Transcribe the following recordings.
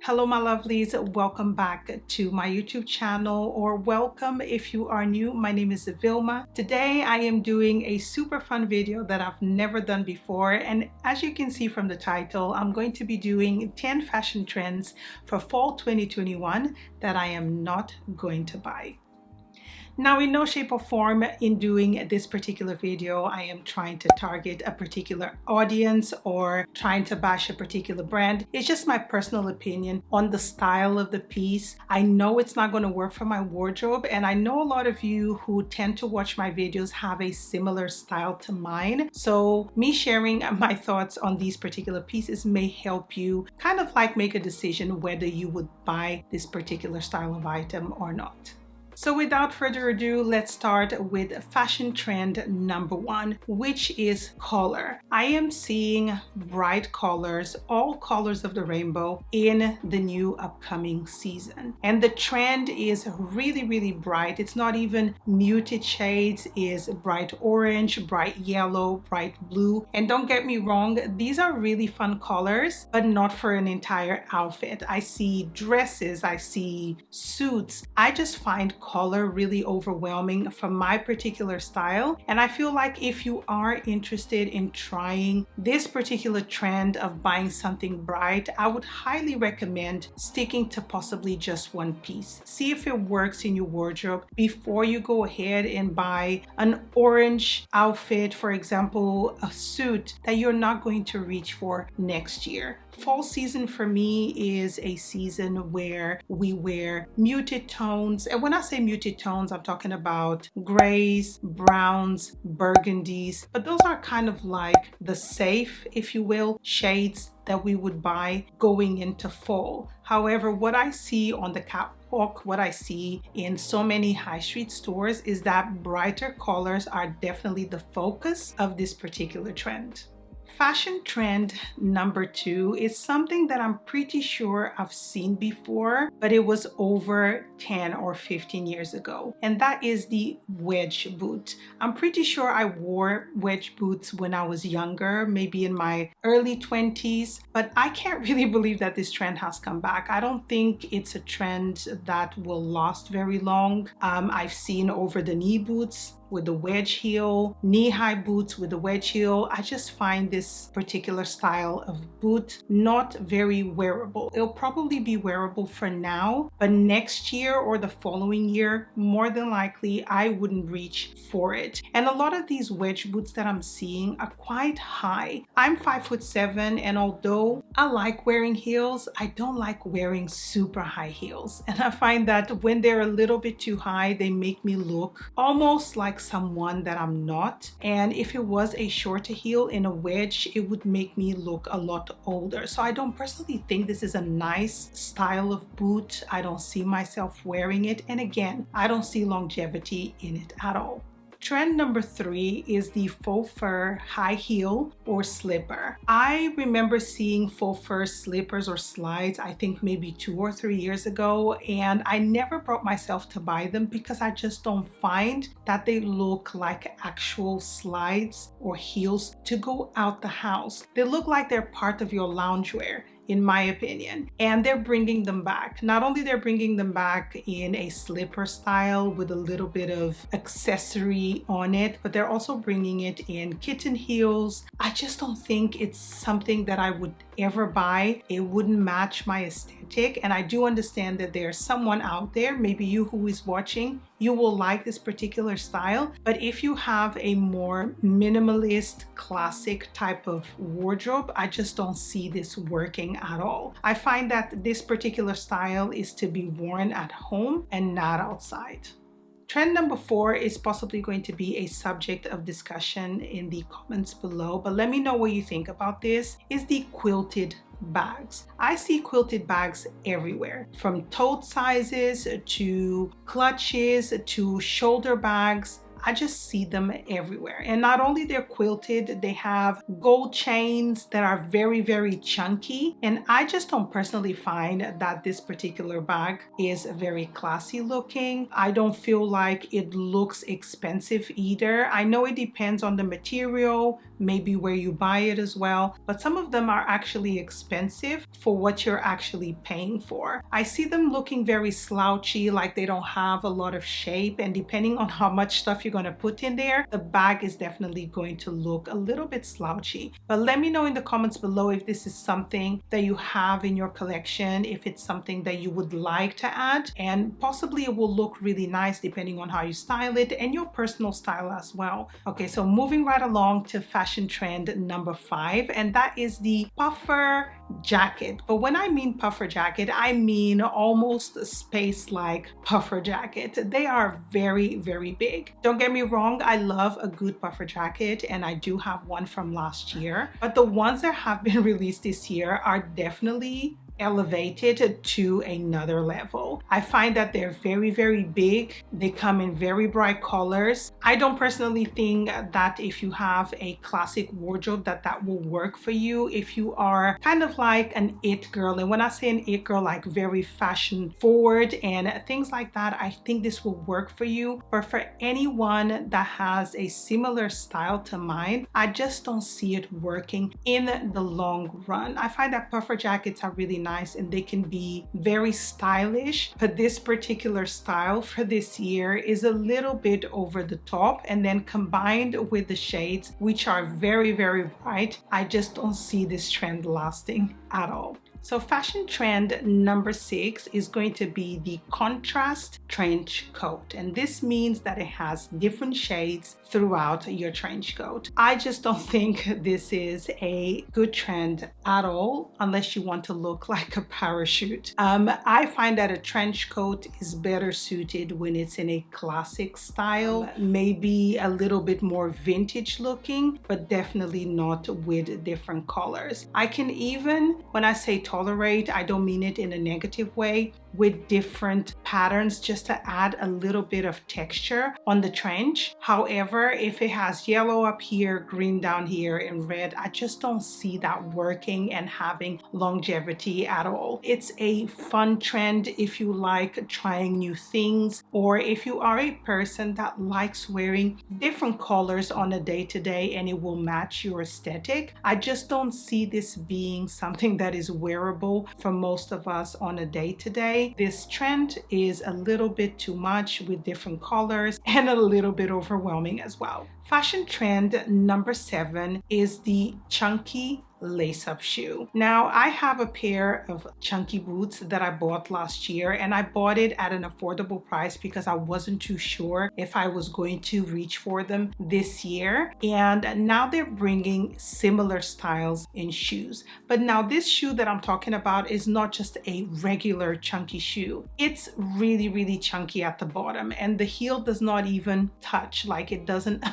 Hello my lovelies, welcome back to my YouTube channel, or welcome if you are new. My name is Vilma. Today I am doing a super fun video that I've never done before, and as you can see from the title, I'm going to be doing 10 fashion trends for fall 2021 that I am not going to buy. Now, in no shape or form in doing this particular video, I am trying to target a particular audience or trying to bash a particular brand. It's just my personal opinion on the style of the piece. I know it's not going to work for my wardrobe, and I know a lot of you who tend to watch my videos have a similar style to mine. So me sharing my thoughts on these particular pieces may help you kind of like make a decision whether you would buy this particular style of item or not. So without further ado, let's start with fashion trend number one, which is color. I am seeing bright colors, all colors of the rainbow in the new upcoming season. And the trend is really bright. It's not even muted shades, it's bright orange, bright yellow, bright blue. And don't get me wrong, these are really fun colors, but not for an entire outfit. I see dresses, I see suits. I just find color really overwhelming for my particular style, and I feel like if you are interested in trying this particular trend of buying something bright, I would highly recommend sticking to possibly just one piece. See if it works in your wardrobe before you go ahead and buy an orange outfit, for example, a suit that you're not going to reach for next year. Fall season for me is a season where we wear muted tones. And when I say muted tones, I'm talking about grays, browns, burgundies. But those are kind of like the safe, if you will, shades that we would buy going into fall. However, what I see on the catwalk, what I see in so many high street stores is that brighter colors are definitely the focus of this particular trend. Fashion trend number two is something that I'm pretty sure I've seen before, but it was over 10 or 15 years ago. And that is the wedge boot. I'm pretty sure I wore wedge boots when I was younger, maybe in my early 20s, but I can't really believe that this trend has come back. I don't think it's a trend that will last very long. I've seen over the knee boots with the wedge heel, knee-high boots with the wedge heel. I just find this particular style of boot not very wearable. It'll probably be wearable for now, but next year or the following year, more than likely, I wouldn't reach for it. And a lot of these wedge boots that I'm seeing are quite high. I'm 5'7", and although I like wearing heels, I don't like wearing super high heels. And I find that when they're a little bit too high, they make me look almost like someone that I'm not. And if it was a shorter heel in a wedge, it would make me look a lot older. So I don't personally think this is a nice style of boot. I don't see myself wearing it. And again, I don't see longevity in it at all. Trend number three is the faux fur high heel or slipper. I remember seeing faux fur slippers or slides, I think maybe 2 or 3 years ago, and I never brought myself to buy them because I just don't find that they look like actual slides or heels to go out the house. They look like they're part of your loungewear, in my opinion, and they're bringing them back. Not only they're bringing them back in a slipper style with a little bit of accessory on it, but they're also bringing it in kitten heels. I just don't think it's something that I would ever buy. It wouldn't match my aesthetic, and I do understand that there's someone out there, maybe you who is watching, you will like this particular style, but if you have a more minimalist, classic type of wardrobe, I just don't see this working at all. I find that this particular style is to be worn at home and not outside. Trend number four is possibly going to be a subject of discussion in the comments below, but let me know what you think about this, is the quilted bags. I see quilted bags everywhere, from tote sizes to clutches to shoulder bags. I just see them everywhere. And not only they're quilted, they have gold chains that are very, very chunky. And I just don't personally find that this particular bag is very classy looking. I don't feel like it looks expensive either. I know it depends on the material, maybe where you buy it as well, but some of them are actually expensive for what you're actually paying for. I see them looking very slouchy, like they don't have a lot of shape, and depending on how much stuff you're going to put in there, the bag is definitely going to look a little bit slouchy. But let me know in the comments below if this is something that you have in your collection, if it's something that you would like to add, and possibly it will look really nice depending on how you style it and your personal style as well. Okay, so moving right along to fashion trend number 5, and that is the puffer jacket. But when I mean puffer jacket, I mean almost space-like puffer jacket. They are very, very big. Don't get me wrong, I love a good puffer jacket, and I do have one from last year, but the ones that have been released this year are definitely elevated to another level. I find that they're very, very big. They come in very bright colors. I don't personally think that if you have a classic wardrobe that will work for you. If you are kind of like an it girl, and when I say an it girl, like very fashion forward and things like that, I think this will work for you. But for anyone that has a similar style to mine, I just don't see it working in the long run. I find that puffer jackets are really nice and they can be very stylish, but this particular style for this year is a little bit over the top, and then combined with the shades, which are very, very bright, I just don't see this trend lasting at all. So fashion trend number 6 is going to be the contrast trench coat. And this means that it has different shades throughout your trench coat. I just don't think this is a good trend at all, unless you want to look like a parachute. I find that a trench coat is better suited when it's in a classic style, maybe a little bit more vintage looking, but definitely not with different colors. I can even, when I say tolerate, I don't mean it in a negative way, with different patterns just to add a little bit of texture on the trench. However, if it has yellow up here, green down here, and red, I just don't see that working and having longevity at all. It's a fun trend if you like trying new things, or if you are a person that likes wearing different colors on a day-to-day and it will match your aesthetic. I just don't see this being something that is wearable for most of us on a day-to-day. This trend is a little bit too much with different colors and a little bit overwhelming as well. Fashion trend number 7 is the chunky lace-up shoe. Now, I have a pair of chunky boots that I bought last year, and I bought it at an affordable price because I wasn't too sure if I was going to reach for them this year. And now they're bringing similar styles in shoes. But now this shoe that I'm talking about is not just a regular chunky shoe. It's really, really chunky at the bottom, and the heel does not even touch. Like, it doesn't,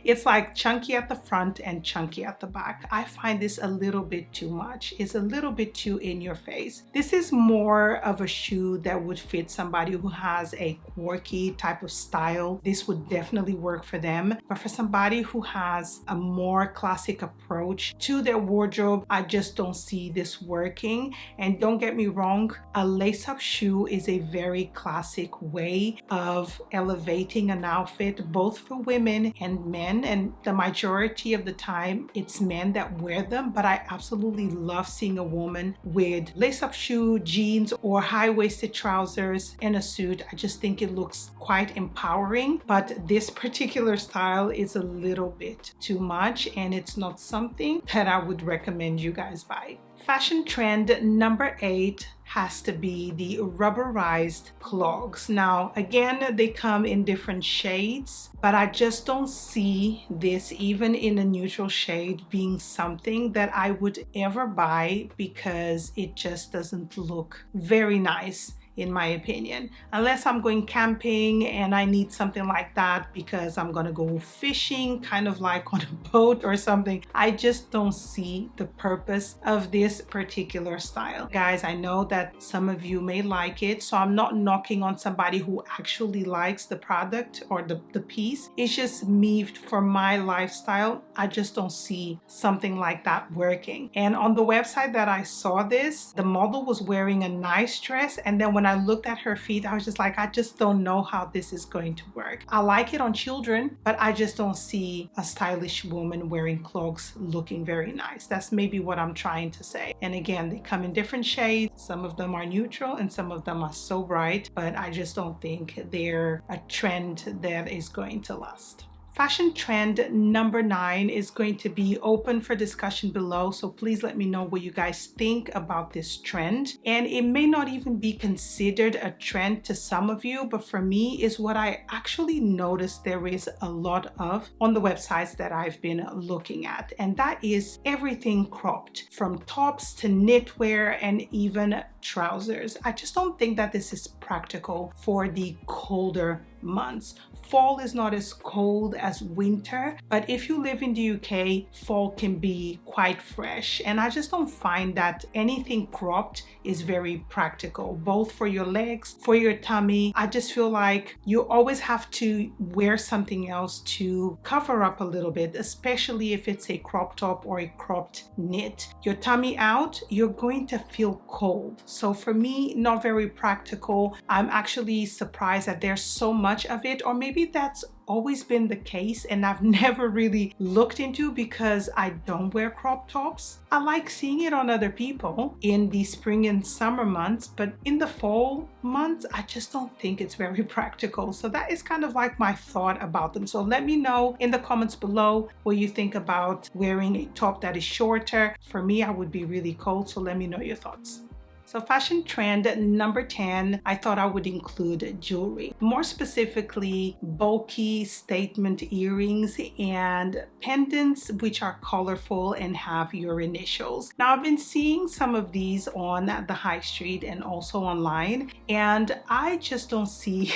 it's like chunky at the front and chunky at the back. I find this a little bit too much. It's a little bit too in your face. This is more of a shoe that would fit somebody who has a quirky type of style. This would definitely work for them. But for somebody who has a more classic approach to their wardrobe, I just don't see this working. And don't get me wrong, a lace-up shoe is a very classic way of elevating an outfit, both for women and men. And the majority of the time, it's men that wear them. But I absolutely love seeing a woman with lace-up shoe, jeans, or high-waisted trousers and a suit. I just think it looks quite empowering. But this particular style is a little bit too much, and it's not something that I would recommend you guys buy. Fashion trend number 8 has to be the rubberized clogs. Now, again, they come in different shades, but I just don't see this, even in a neutral shade, being something that I would ever buy because it just doesn't look very nice in my opinion. Unless I'm going camping and I need something like that because I'm gonna go fishing, kind of like on a boat or something, I just don't see the purpose of this particular style. Guys, I know that some of you may like it, so I'm not knocking on somebody who actually likes the product or the piece. It's just me, for my lifestyle, I just don't see something like that working. And on the website that I saw this, the model was wearing a nice dress, and then when I looked at her feet, I was just like, I just don't know how this is going to work. I like it on children, but I just don't see a stylish woman wearing clogs looking very nice. That's maybe what I'm trying to say. And again, they come in different shades. Some of them are neutral and some of them are so bright, but I just don't think they're a trend that is going to last. Fashion trend number 9 is going to be open for discussion below, so please let me know what you guys think about this trend. And it may not even be considered a trend to some of you, but for me is what I actually noticed there is a lot of on the websites that I've been looking at, and that is everything cropped, from tops to knitwear and even trousers. I just don't think that this is practical for the colder months. Fall is not as cold as winter, but if you live in the UK, fall can be quite fresh, and I just don't find that anything cropped is very practical, both for your legs, for your tummy. I just feel like you always have to wear something else to cover up a little bit, especially if it's a crop top or a cropped knit. Your tummy out, you're going to feel cold. So for me, not very practical. I'm actually surprised that there's so much of it, or maybe that's always been the case and I've never really looked into because I don't wear crop tops. I like seeing it on other people in the spring and summer months, but in the fall months, I just don't think it's very practical. So that is kind of like my thought about them. So let me know in the comments below what you think about wearing a top that is shorter. For me, I would be really cold, so let me know your thoughts. So fashion trend number 10, I thought I would include jewelry. More specifically, bulky statement earrings and pendants which are colorful and have your initials. Now I've been seeing some of these on the high street and also online, and I just don't see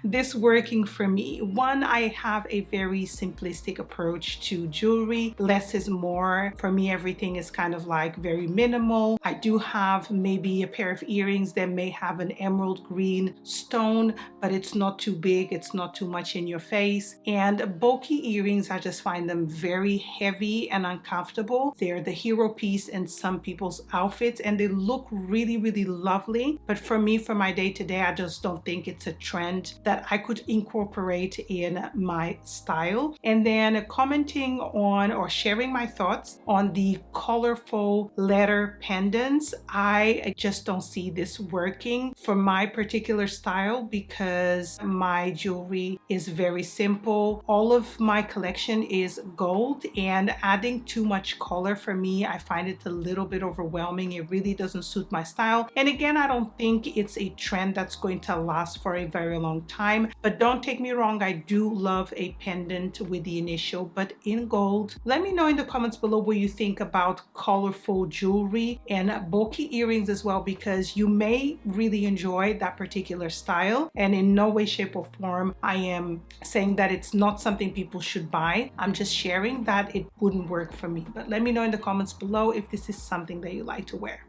this working for me. One, I have a very simplistic approach to jewelry. Less is more. For me, everything is kind of like very minimal. I do have maybe a pair of earrings that may have an emerald green stone, but it's not too big, it's not too much in your face. And bulky earrings, I just find them very heavy and uncomfortable. They're the hero piece in some people's outfits and they look really, really lovely. But for me, for my day-to-day, I just don't think it's a trend that I could incorporate in my style. And then commenting on or sharing my thoughts on the colorful letter pendants, I just don't see this working for my particular style because my jewelry is very simple. All of my collection is gold, and adding too much color for me, I find it a little bit overwhelming. It really doesn't suit my style. And again, I don't think it's a trend that's going to last for a very long time. But don't take me wrong, I do love a pendant with the initial, but in gold. Let me know in the comments below what you think about colorful jewelry and bulky earrings as well, because you may really enjoy that particular style, and in no way, shape or form I am saying that it's not something people should buy. I'm just sharing that it wouldn't work for me. But let me know in the comments below if this is something that you like to wear.